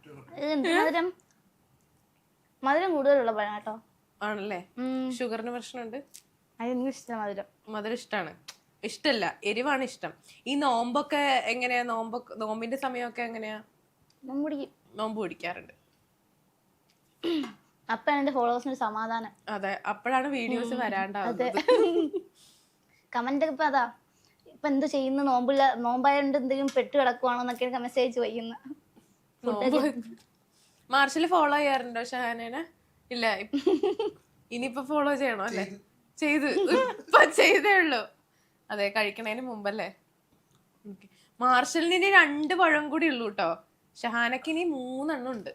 മധുരം മധുരം കൂടുതലുള്ള പഴം കേട്ടോ. ആണല്ലേ? ഷുഗറിന് പ്രശ്നമുണ്ട്? അതെനിക്ക് ഇഷ്ടം മധുരം. മധുരം ഇഷ്ടമാണ്. ഇഷ്ടല്ല, എരിവാണ് ഇഷ്ടം. ഈ നോമ്പൊക്കെ എങ്ങനെയാ? നോമ്പിന്റെ സമയമൊക്കെ എങ്ങനെയാ? നോമ്പ് പിടിക്കാറുണ്ട്. അപ്പൊ എന്റെ ഫോളോവേഴ്സിന് സമാധാനം. അതെ, അപ്പോഴാണ് വീഡിയോസ് വരാണ്ടാവുന്നത്. കമന്റ് ഇപ്പൊ അതാ, ഇപ്പൊ എന്ത് ചെയ്യുന്നു, നോമ്പായോണ്ട് എന്തെങ്കിലും പെട്ട് കിടക്കുവാണോന്നൊക്കെ മെസ്സേജ് വയ്ക്കുന്ന. മാർച്ചിൽ ഫോളോ ചെയ്യാറുണ്ടോ ഷഹാനേനെ? ഇല്ല, ഇനിയിപ്പൊ ഫോളോ ചെയ്യണോ? അല്ലേ, ചെയ്തേ ഉള്ളൂ. അതെ, കഴിക്കണേന് മുമ്പല്ലേ. മാർഷലിന് 2 പഴം കൂടി ഉള്ളൂ കേട്ടോ. ഷഹാനക്ക് ഇനി 3 എണ്ണം ഉണ്ട്.